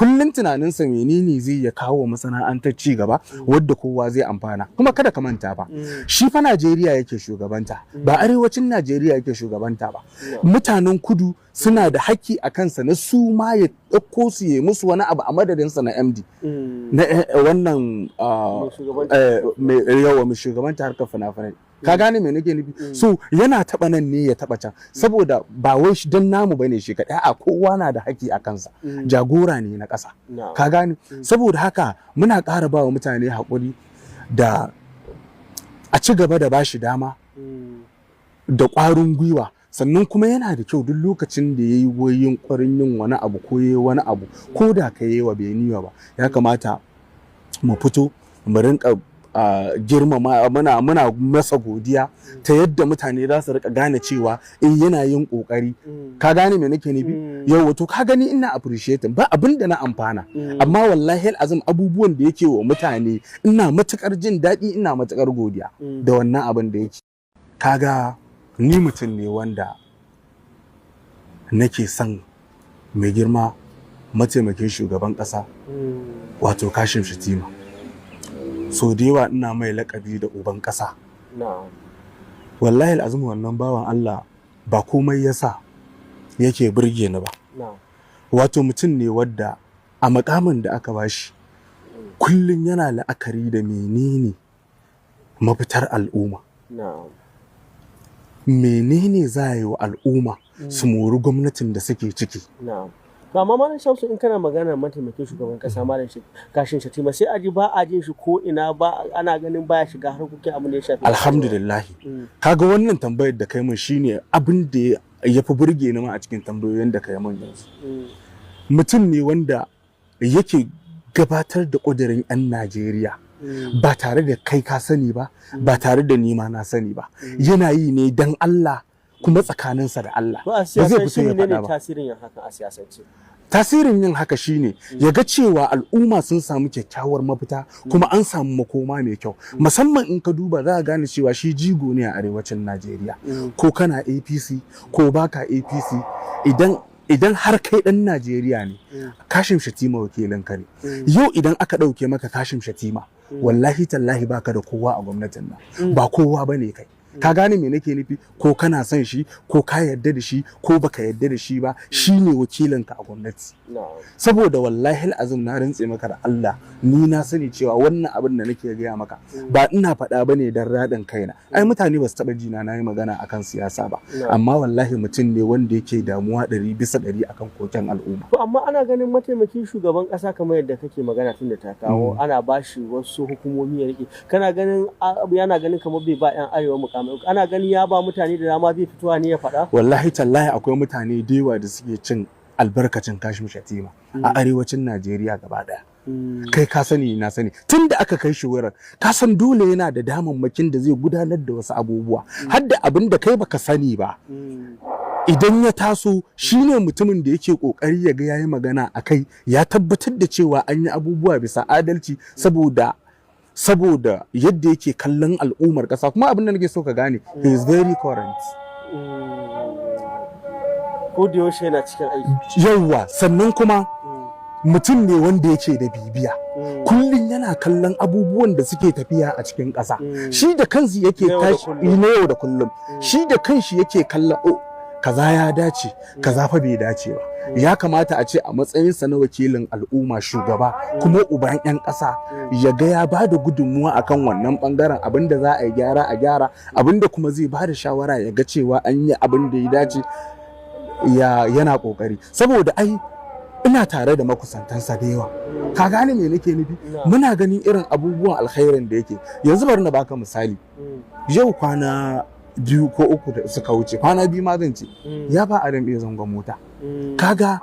kullun tunaninsa menene zai ya kawo masana'antar ci gaba wadda kowa zai amfana. Kuma kada ka manta ba shi fa Najeriya yake shugabanta ba arewacin Najeriya yake shugabanta ba. Mutanen kudu suna da haƙƙi a kansa na su ma ya ɗauko su yi musu wani abu a madadinsa na MD na wannan mai shugabanta harkar fina-finai. Ka gane me nake nufi? So yana taba nan ne ya taba can saboda ba wai shi dan namu bane shi kadai, a kowa na da haƙi a kansa. Jagora ne na ƙasa. Ka gane? Saboda haka muna ƙara ba wa mutane haƙuri da a ci gaba da bashi dama da ƙwarin gwiwa. Sannan kuma yana da kyau duk lokacin da yayi goyin ƙwarin yin wani abu ko yayi wani abu ko da ka yi wa bai niwa ba, ya kamata mu fito mu rinka girmama muna masa godiya ta yadda mutane za su rika gane cewa yana yin kokari. Ka gane me nake nufi? Yau to ka gani ina appreciating ba abin da na amfana, amma wallahi azum abubuwan da yake wa mutane ina matukar jin daɗi, ina matukar godiya da wannan abin da yake. Kaga ni mutum ne wanda nake son mai girma mataimakin shugaban ƙasa wato Kashim Shettima. So da yawa ina mai lakabi da uban ƙasa. Wallahi al'azumi wannan bawan Allah ba komai yasa yake burge ni ba. Wato mutum ne wadda a makamin da aka bashi kullum yana la'akari da menene mafitar al'umma. Menene za a yi wa al'umma su mori gwamnatin da suke ciki. Ba ma malam Shamsu, in kana magana mataimakin shugaban kasa malam Kashim Shettima sai aji ba a jin shi ko ina, ba ana ganin baya shiga harkokin abin da ya shafi. Alhamdulillah. Kaga wannan tambayar da kai mun shine abin da ya fi burge ni ma a cikin tambayoyin da kai mun yanzu. Mutum ne wanda yake gabatar da ƙudurin 'yan Najeriya ba tare da kai ka sani ba, ba tare da ni ma na sani ba. Yana yi ne dan Allah kuma tsakaninsa da Allah. Ba zai fito ya faɗa ba. Tasirin yin haka a siyasance. Tasirin yin haka shine ya ga cewa al'umma sun samu kyakkyawar mafita kuma an samu makoma mai kyau. Musamman in ka duba za ka gane cewa shi jigo ne a arewacin Najeriya. Ko kana APC ko baka APC, idan har kai dan Najeriya ne, Kashim Shettima wakilin ka ne. Yau idan aka ɗauke maka Kashim Shettima, wallahi tallahi baka da kowa a gwamnatin nan. Ba kowa bane kai. Ka gane me nake nufi? Ko kana son shi ko ka yarda da shi ko baka yarda da shi ba, shine wakilinka a gwamnati. Saboda wallahi al'azim na rantse maka da Allah, ni na sani cewa wannan abin da nake gaya maka ba ina faɗa bane dan radin kaina. Ai mutane ba su taɓa jina na yi magana akan siyasa ba, amma wallahi mutum ne wanda yake damuwa 100% akan koken al'umma. To amma ana ganin mataimakin shugaban ƙasa kamar yadda kake magana tun da ta kawo ana bashi wasu hukumomi ya rike. Kana ganin yana ganin kamar bai ba 'yan arewa mukamai, ana ganin ya ba mutane da dama zai fitowa ne ya faɗa? Wallahi tallahi akwai mutane da yawa da suke cin albarkacin Kashim Shettima a arewacin Najeriya gaba daya. Kai ka sani na sani, tun da aka kai shi wurin ka san dole yana da damammakin da zai gudanar da wasu abubuwa, har da abin da kai baka sani ba. Idan ya taso shine mutumin da yake kokari ya ga yayi magana akai, ya tabbatar da cewa an yi abubuwa bisa adalci saboda yadda yake kallon al'ummar ƙasa. Kuma abin da nake so ka gane, he is very current. Ko da yaushe yana cikin aiki. Yawwa, sannan kuma mutum ne wanda yake da bibiya. Kullum yana kallon abubuwan da suke tafiya a cikin ƙasa. Shi da kansu yake tashi na yau da kullum. Shi da kanshi yake kallon kaza ya dace, kaza fa bai dace ba. Ya kamata a ce a matsayinsa na wakilin al'umma, shugaba kuma uban 'yan ƙasa, ya ga ya bada gudunmuwa akan wannan bangaren. Abinda za a yi gyara a gyara, abinda kuma zai bada shawara ya ga cewa an yi abin da ya dace, yana kokari. Saboda ai ina tare da makusantansa da yawa. Ka gane me nake nufi? Muna ganin irin abubuwan alkhairin da yake. Yanzu bari na baka misali. Yau kwana 2 ko 3 da suka wuce, kwana 2 ma zan ce, ya ba Adam A Zango Mota. Kaga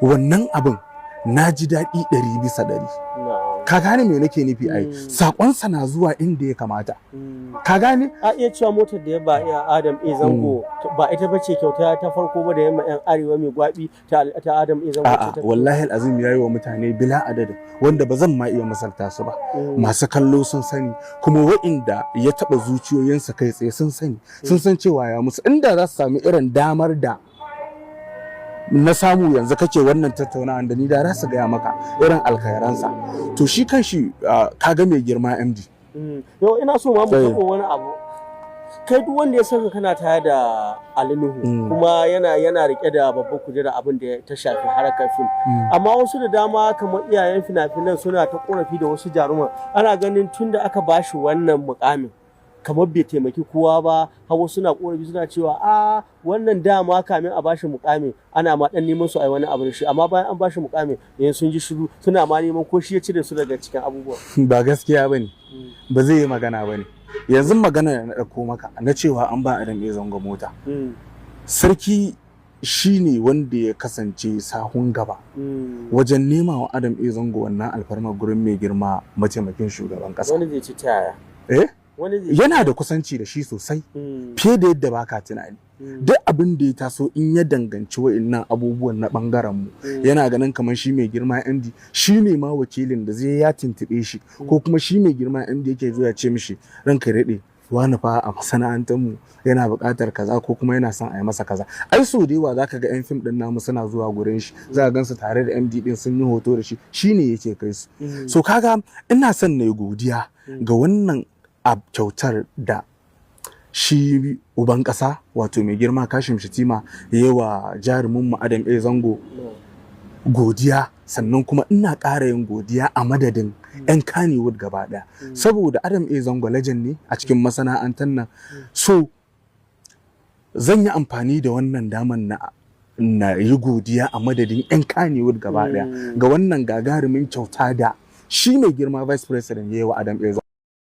wannan abin na ji daɗi 100%. Ka gane me nake nufi? Ai sakonsa na zuwa inda ya kamata. Ka gane? A iya cewa motar da ya ba Adam A Zango ba ita bace kyauta ta farko ba da yamma 'yan arewa mai gwabi ta Adam A Zango. A'a, wallahi al'azim yayi wa mutane bila adadin wanda ba zan ma iya misalta su ba. Masu kallo sun sani, kuma waɗanda ya taɓa zuciyoyinsa kai tsaye sun sani, sun san cewa ya musu. Inda za su sami irin damar da na samu yanzu kake wannan tattaunawa da ni da za su gaya maka irin alkhairansa. To shi kanshi kaga mai girma MD. Yau ina so ma mu taɓa wani abu. Kai duk wanda ya saka kana tare da Ali Nuhu kuma yana rike da babbar kujera abin da ta shafi harkar fim. Amma wasu da dama kamar iyayen fina-finan suna ta korafi da wasu jaruman, ana ganin tun da aka bashi wannan mukamin kamar bai taimaki kowa ba, hawa suna korafi suna cewa wannan dama kamin a bashi mukami ana ma dan neman su ai wani abu da shi, amma bayan an bashi mukami yanzu sun ji shiru suna ma neman ko shi ya cire su daga cikin abubuwa. Ba gaskiya bane, ba zai yi magana bane. Yanzu magana da na ɗauko maka na cewa an ba Adam A Zango Mota. Sarki shi ne wanda ya kasance sahun gaba wajen nema wa Adam A Zango wannan alfarma gurin mai girma mataimakin shugaban ƙasa. Wani zai ci taya. Yana da kusanci da shi sosai fiye da yadda baka tunani. Duk abin da ya taso in ya danganci wa'annan abubuwan na bangaren mu yana ganin kamar shi mai girma MD shi ne ma wakilin da zai ya tuntube shi, ko kuma shi mai girma MD yake zuwa ce mishi ranka daɗe wani fa a masana'antar mu yana buƙatar kaza ko kuma yana son a yi masa kaza. Ai so da yawa zaka ga yan fim din namu suna zuwa gurin shi, za ka gansu tare da MD din sun yi hoto da shi, shine yake kai su. So kaga ina son na yi godiya ga wannan a kyautar da shi uban ƙasa wato mai girma Kashim Shettima yayi wa jarumin mu Adam A Zango godiya, sannan kuma ina ƙara yin godiya a madadin 'yan Kannywood gaba ɗaya, saboda Adam A Zango legend ne a cikin masana'antar nan. So zan yi amfani da wannan daman na yi godiya a madadin 'yan Kannywood gaba ɗaya ga wannan gagarumin kyauta da shi mai girma Vice President yayi wa Adam A Zango.